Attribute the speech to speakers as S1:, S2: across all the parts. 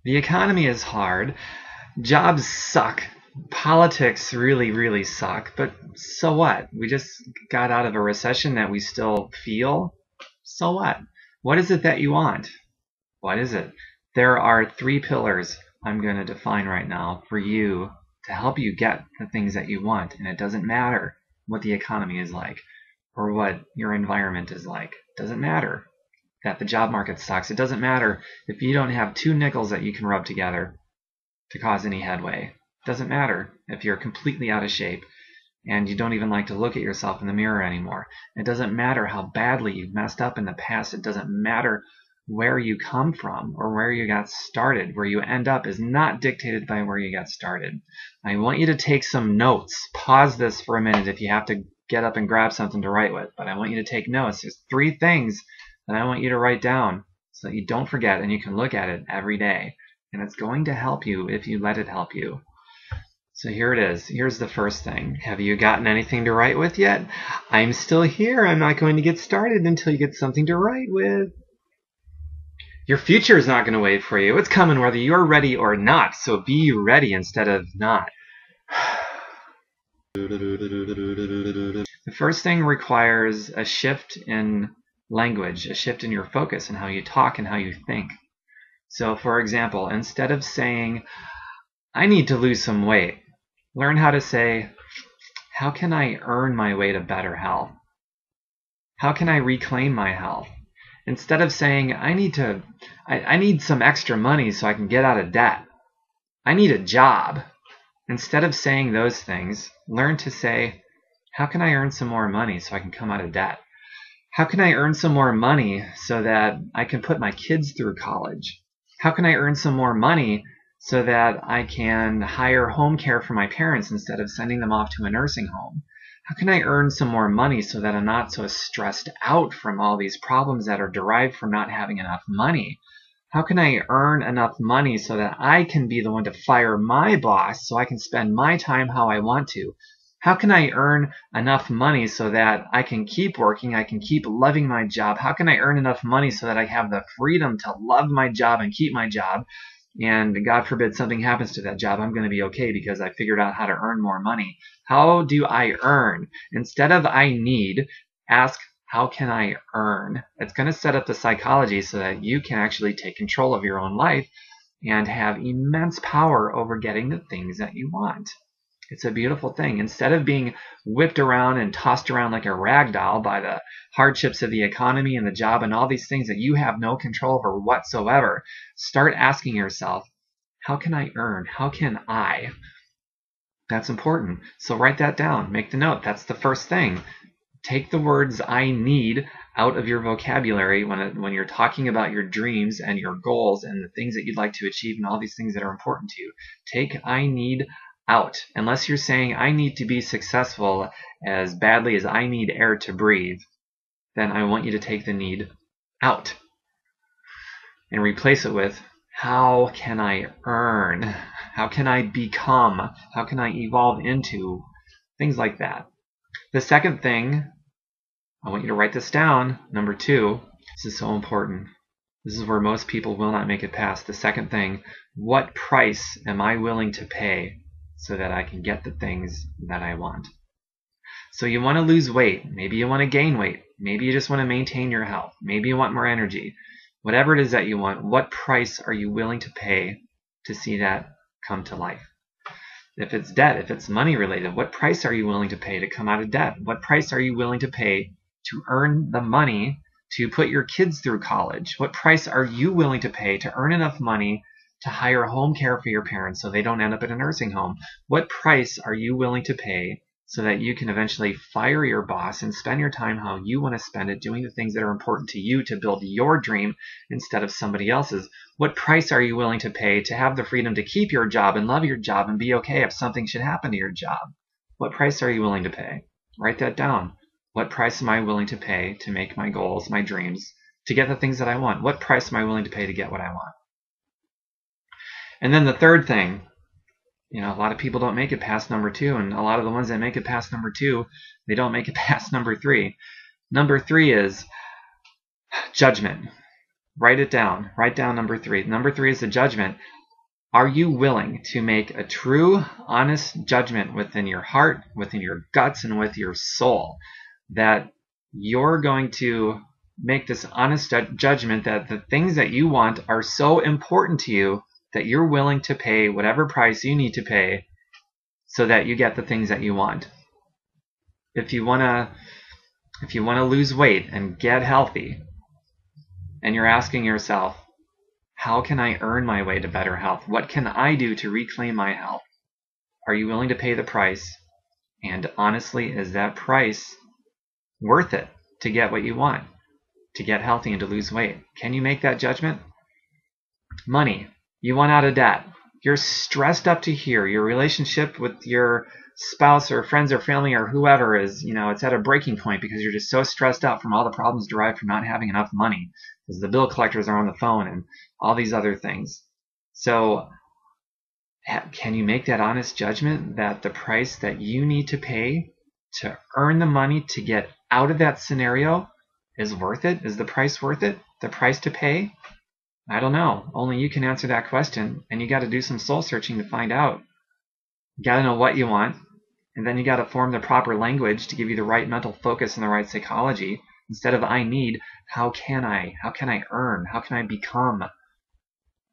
S1: The economy is hard. Jobs suck. Politics really, really suck. But so what? We just got out of a recession that we still feel. So what? What is it that you want? What is it? There are three pillars I'm going to define right now for you to help you get the things that you want. And it doesn't matter what the economy is like or what your environment is like. It doesn't matter that the job market sucks. It doesn't matter if you don't have two nickels that you can rub together to cause any headway. It doesn't matter if you're completely out of shape and you don't even like to look at yourself in the mirror anymore. It doesn't matter how badly you've messed up in the past. It doesn't matter where you come from or where you got started. Where you end up is not dictated by where you got started. I want you to take some notes. Pause this for a minute if you have to get up and grab something to write with, but I want you to take notes. There's three things that I want you to write down so that you don't forget and you can look at it every day. And it's going to help you if you let it help you. So here it is. Here's the first thing. Have you gotten anything to write with yet? I'm still here. I'm not going to get started until you get something to write with. Your future is not going to wait for you. It's coming whether you're ready or not. So be ready instead of not. The first thing requires a shift in language, a shift in your focus and how you talk and how you think. So for example, instead of saying, I need to lose some weight, learn how to say, how can I earn my way to better health? How can I reclaim my health? Instead of saying, I need some extra money so I can get out of debt. I need a job. Instead of saying those things, learn to say, how can I earn some more money so I can come out of debt? How can I earn some more money so that I can put my kids through college? How can I earn some more money so that I can hire home care for my parents instead of sending them off to a nursing home? How can I earn some more money so that I'm not so stressed out from all these problems that are derived from not having enough money? How can I earn enough money so that I can be the one to fire my boss so I can spend my time how I want to? How can I earn enough money so that I can keep working, I can keep loving my job? How can I earn enough money so that I have the freedom to love my job and keep my job? And God forbid something happens to that job, I'm going to be okay because I figured out how to earn more money. How do I earn? Instead of I need, ask how can I earn? It's going to set up the psychology so that you can actually take control of your own life and have immense power over getting the things that you want. It's a beautiful thing. Instead of being whipped around and tossed around like a rag doll by the hardships of the economy and the job and all these things that you have no control over whatsoever, start asking yourself, how can I earn? How can I? That's important. So write that down. Make the note. That's the first thing. Take the words I need out of your vocabulary when you're talking about your dreams and your goals and the things that you'd like to achieve and all these things that are important to you. Take I need out. Unless you're saying I need to be successful as badly as I need air to breathe, then I want you to take the need out and replace it with how can I earn? How can I become? How can I evolve into? Things like that. The second thing, I want you to write this down. Number 2, this is so important. This is where most people will not make it past. The second thing, what price am I willing to pay so that I can get the things that I want? So you want to lose weight. Maybe you want to gain weight. Maybe you just want to maintain your health. Maybe you want more energy. Whatever it is that you want, what price are you willing to pay to see that come to life? If it's debt, if it's money related, what price are you willing to pay to come out of debt? What price are you willing to pay to earn the money to put your kids through college? What price are you willing to pay to earn enough money to hire home care for your parents so they don't end up in a nursing home? What price are you willing to pay so that you can eventually fire your boss and spend your time how you want to spend it doing the things that are important to you to build your dream instead of somebody else's? What price are you willing to pay to have the freedom to keep your job and love your job and be okay if something should happen to your job? What price are you willing to pay? Write that down. What price am I willing to pay to make my goals, my dreams, to get the things that I want? What price am I willing to pay to get what I want? And then the third thing, a lot of people don't make it past number 2, and a lot of the ones that make it past number 2, they don't make it past number 3. Number 3 is judgment. Write it down. Write down number 3. Number 3 is the judgment. Are you willing to make a true, honest judgment within your heart, within your guts, and with your soul that you're going to make this honest judgment that the things that you want are so important to you that you're willing to pay whatever price you need to pay so that you get the things that you want? If you want to lose weight and get healthy, and you're asking yourself, how can I earn my way to better health? What can I do to reclaim my health? Are you willing to pay the price? And honestly, is that price worth it to get what you want, to get healthy and to lose weight? Can you make that judgment? Money. You want out of debt. You're stressed up to here. Your relationship with your spouse or friends or family or whoever is, it's at a breaking point because you're just so stressed out from all the problems derived from not having enough money, because the bill collectors are on the phone and all these other things. So can you make that honest judgment that the price that you need to pay to earn the money to get out of that scenario is worth it? Is the price worth it? The price to pay? I don't know. Only you can answer that question, and you got to do some soul searching to find out. You got to know what you want, and then you got to form the proper language to give you the right mental focus and the right psychology. Instead of I need, how can I? How can I earn? How can I become?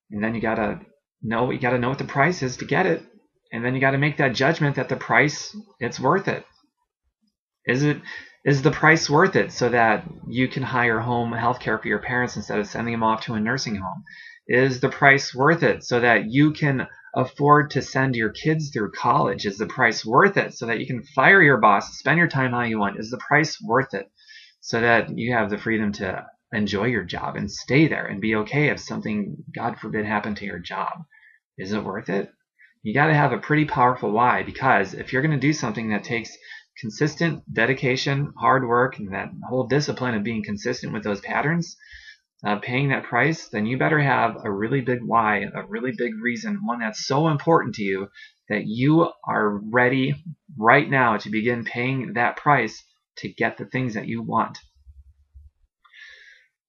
S1: And then you got to know what the price is to get it, and then you got to make that judgment that the price, it's worth it. Is the price worth it so that you can hire home health care for your parents instead of sending them off to a nursing home? Is the price worth it so that you can afford to send your kids through college? Is the price worth it so that you can fire your boss, spend your time how you want? Is the price worth it so that you have the freedom to enjoy your job and stay there and be okay if something, God forbid, happened to your job? Is it worth it? You got to have a pretty powerful why, because if you're going to do something that takes consistent dedication, hard work, and that whole discipline of being consistent with those patterns, paying that price, then you better have a really big why, a really big reason, one that's so important to you that you are ready right now to begin paying that price to get the things that you want.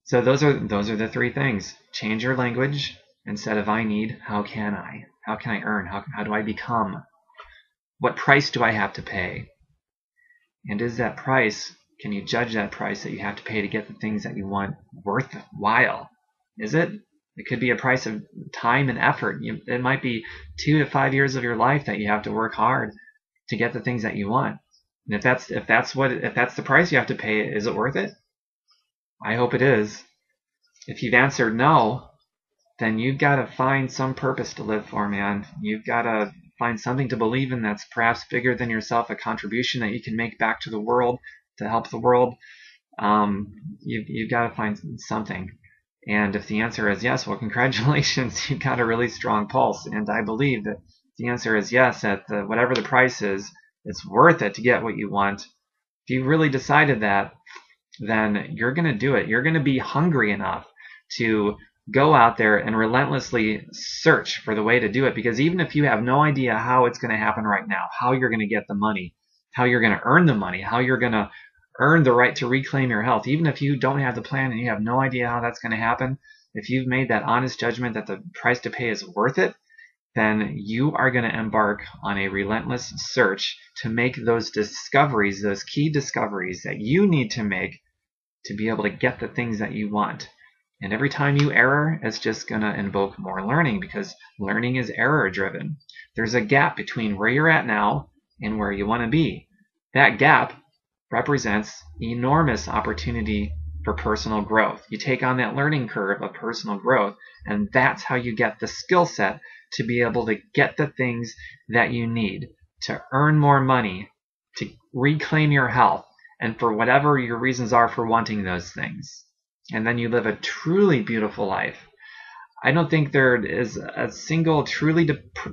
S1: So those are the 3 things. Change your language. Instead of I need, how can I? How can I earn? How do I become? What price do I have to pay? And is that price, can you judge that price that you have to pay to get the things that you want worthwhile? Is it? It could be a price of time and effort. It might be 2 to 5 years of your life that you have to work hard to get the things that you want. And if that's the price you have to pay, is it worth it? I hope it is. If you've answered no, then you've got to find some purpose to live for, man. You've got to find something to believe in that's perhaps bigger than yourself, a contribution that you can make back to the world to help the world. You've got to find something. And if the answer is yes, well, congratulations, you've got a really strong pulse. And I believe that the answer is yes, that whatever the price is, it's worth it to get what you want. If you really decided that, then you're going to do it. You're going to be hungry enough to go out there and relentlessly search for the way to do it, because even if you have no idea how it's going to happen right now, how you're going to get the money, how you're going to earn the money, how you're going to earn the right to reclaim your health, even if you don't have the plan and you have no idea how that's going to happen, if you've made that honest judgment that the price to pay is worth it, then you are going to embark on a relentless search to make those discoveries, those key discoveries that you need to make to be able to get the things that you want. And every time you error, it's just going to invoke more learning, because learning is error driven. There's a gap between where you're at now and where you want to be. That gap represents enormous opportunity for personal growth. You take on that learning curve of personal growth, and that's how you get the skill set to be able to get the things that you need to earn more money, to reclaim your health, and for whatever your reasons are for wanting those things. And then you live a truly beautiful life. I don't think there is a single truly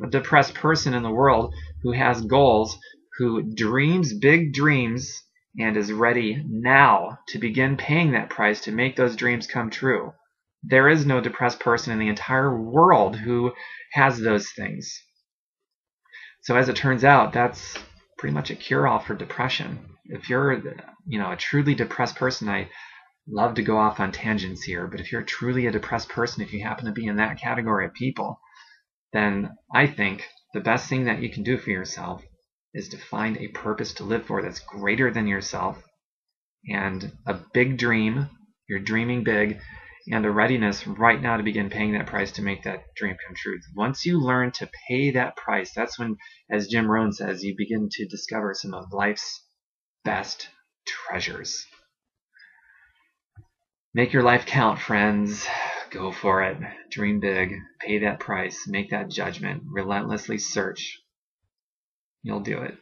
S1: depressed person in the world who has goals, who dreams big dreams, and is ready now to begin paying that price to make those dreams come true. There is no depressed person in the entire world who has those things. So as it turns out, that's pretty much a cure-all for depression. If you're, a truly depressed person, love to go off on tangents here, but if you're truly a depressed person, if you happen to be in that category of people, then I think the best thing that you can do for yourself is to find a purpose to live for that's greater than yourself, and a big dream, you're dreaming big, and a readiness right now to begin paying that price to make that dream come true. Once you learn to pay that price, that's when, as Jim Rohn says, you begin to discover some of life's best treasures. Make your life count, friends. Go for it. Dream big. Pay that price. Make that judgment. Relentlessly search. You'll do it.